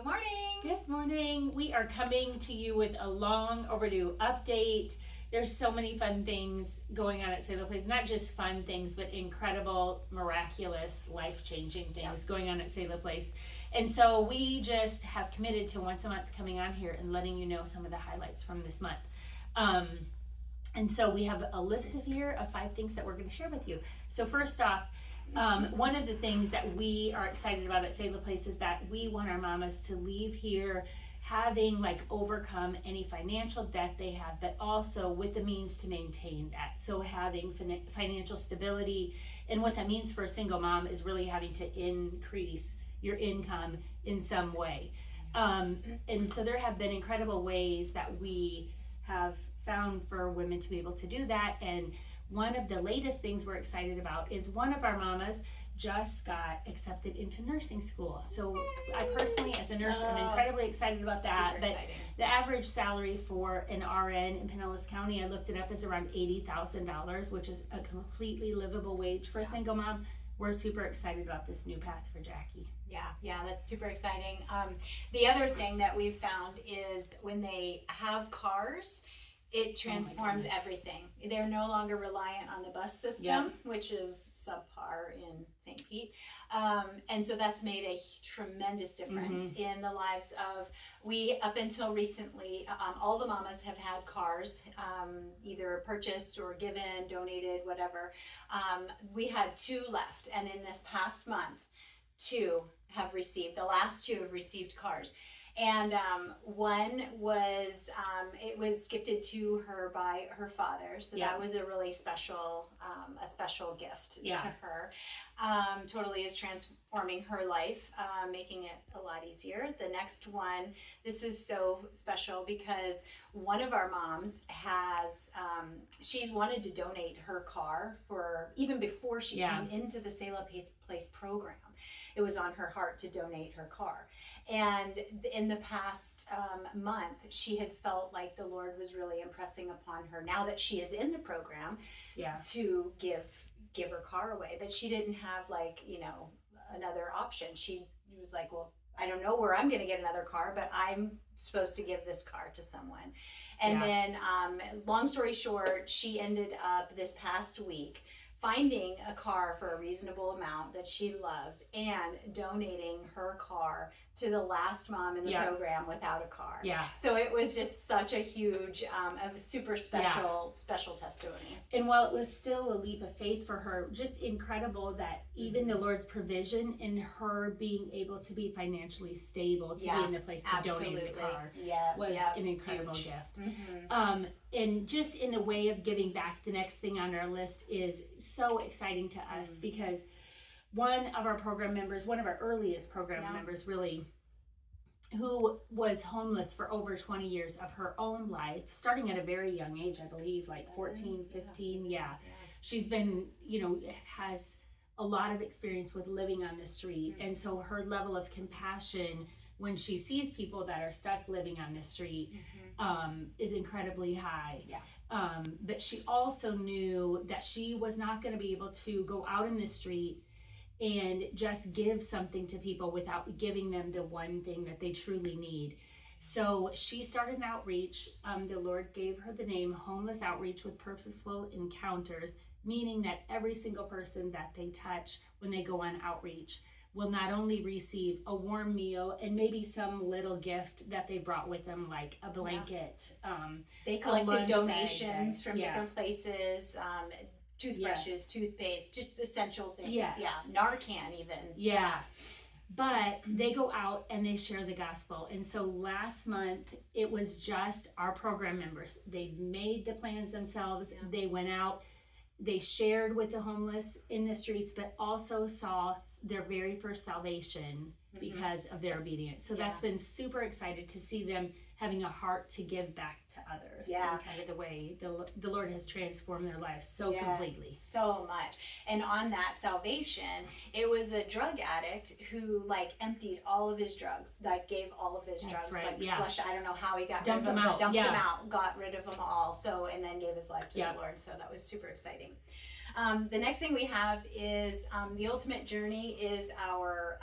Good morning. Good morning. We are coming to you with a long overdue update. There's so many fun things going on at Selah Place. Not just fun things, but incredible, miraculous, life-changing things going on at Selah Place. And so we just have committed to once a month coming on here and letting you know some of the highlights from this month. And so we have a list here of 5 things that we're going to share with you. So first off, one of the things that we are excited about at Selah Place is that we want our mamas to leave here having overcome any financial debt they have, but also with the means to maintain that. So having financial stability, and what that means for a single mom is really having to increase your income in some way. And so there have been incredible ways that we have found for women to be able to do that. And one of the latest things we're excited about is one of our mamas just got accepted into nursing school. So I personally, as a nurse, am incredibly excited about that. But the average salary for an RN in Pinellas County, I looked it up, is around $80,000, which is a completely livable wage for a single mom. We're super excited about this new path for Jackie. Yeah, that's super exciting. The other thing that we've found is when they have cars, it transforms everything. They're no longer reliant on the bus system, which is subpar in St. Pete. And so that's made a tremendous difference in the lives of, up until recently, all the mamas have had cars, either purchased or given, donated, whatever. We had 2 left, and in this past month, 2 have received, the last 2 have received cars. And one was, it was gifted to her by her father. So that was a really special, gift to her. Totally is transforming her life, making it a lot easier. The next one, this is so special because one of our moms has, she wanted to donate her car for, even before she came into the Selah Place program. It was on her heart to donate her car. And in the past month, she had felt like the Lord was really impressing upon her, now that she is in the program, to give her car away. But she didn't have another option. She was like, well, I don't know where I'm going to get another car, but I'm supposed to give this car to someone. And then, long story short, she ended up this past week finding a car for a reasonable amount that she loves and donating her car to the last mom in the program without a car. So it was just such a huge, a super special testimony. And while it was still a leap of faith for her, just incredible that even the Lord's provision in her being able to be financially stable to be in the place to donate the car was an incredible gift. And just in the way of giving back, the next thing on our list is so exciting to us because one of our earliest program members really, who was homeless for over 20 years of her own life, starting at a very young age, I believe, 14, 15. She's been, has a lot of experience with living on the street. And so her level of compassion when she sees people that are stuck living on the street is incredibly high. But she also knew that she was not going to be able to go out in the street and just give something to people without giving them the one thing that they truly need. So she started an outreach. The Lord gave her the name Homeless Outreach with Purposeful Encounters, meaning that every single person that they touch when they go on outreach will not only receive a warm meal and maybe some little gift that they brought with them, like a blanket. They collected donations from different places, toothbrushes, toothpaste, just essential things. Narcan even. But they go out and they share the gospel. And so last month, it was just our program members. They made the plans themselves. They went out. They shared with the homeless in the streets, but also saw their very first salvation because of their obedience. So that's been super excited to see them having a heart to give back to others. And kind of the way the Lord has transformed their lives so completely. So much. And on that salvation, it was a drug addict who emptied all of his drugs, gave all of his drugs, flushed. I don't know how he got dumped rid of them out. Got rid of them all. So, and then gave his life to the Lord. So that was super exciting. The next thing we have is the Ultimate Journey is our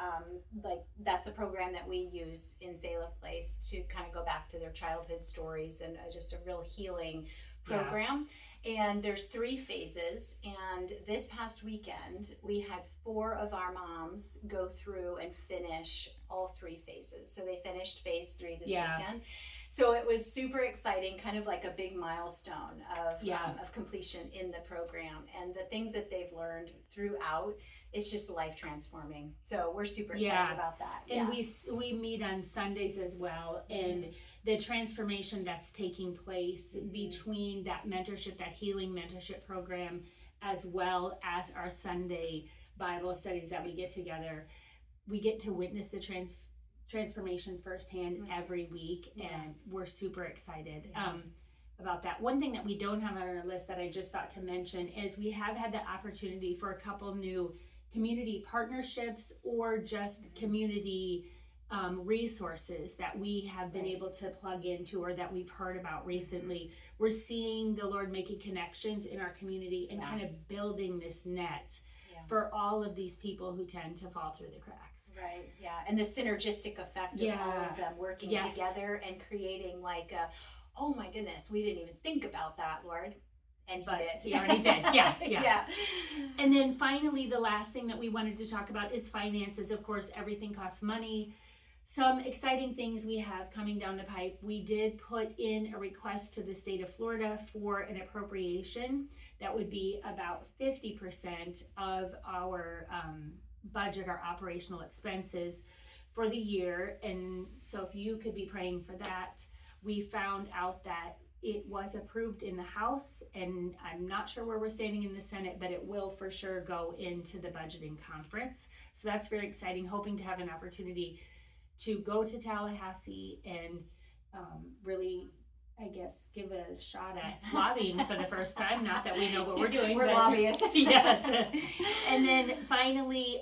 that's the program that we use in Selah Place to kind of go back to their childhood stories, and just a real healing program. And there's 3 phases, and this past weekend we had 4 of our moms go through and finish all 3 phases. So they finished phase 3 this weekend. So it was super exciting, kind of like a big milestone of completion in the program, and the things that they've learned throughout. It's just life transforming. So we're super excited about that. And we meet on Sundays as well, and the transformation that's taking place between that mentorship, that healing mentorship program, as well as our Sunday Bible studies that we get together. We get to witness the transformation firsthand every week, and we're super excited about that. One thing that we don't have on our list that I just thought to mention is we have had the opportunity for a couple new community partnerships or just community resources that we have been able to plug into or that we've heard about recently. We're seeing the Lord making connections in our community and kind of building this net for all of these people who tend to fall through the cracks. Right, and the synergistic effect of all of them working together and creating like a, oh my goodness, we didn't even think about that, Lord. And he already did. Yeah. And then finally, the last thing that we wanted to talk about is finances. Of course, everything costs money. Some exciting things we have coming down the pipe. We did put in a request to the state of Florida for an appropriation that would be about 50% of our budget, our operational expenses for the year. And so if you could be praying for that. We found out that it was approved in the House, and I'm not sure where we're standing in the Senate, but it will for sure go into the budgeting conference. So that's very exciting, hoping to have an opportunity to go to Tallahassee and really, I guess, give a shot at lobbying for the first time. Not that we know what we're doing. We're lobbyists. Yes. And then finally,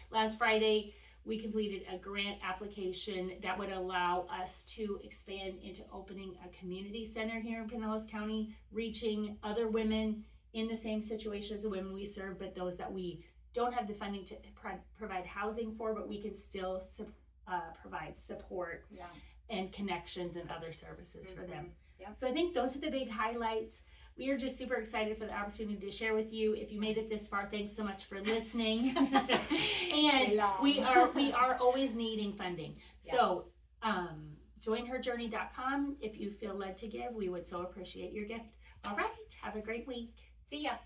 last Friday, we completed a grant application that would allow us to expand into opening a community center here in Pinellas County, reaching other women in the same situation as the women we serve, but those that we don't have the funding to provide housing for, but we can still provide support and connections and other services for them. So I think those are the big highlights. We are just super excited for the opportunity to share with you. If you made it this far, thanks so much for listening. And we are always needing funding. So joinherjourney.com if you feel led to give. We would so appreciate your gift. All right, have a great week. See ya.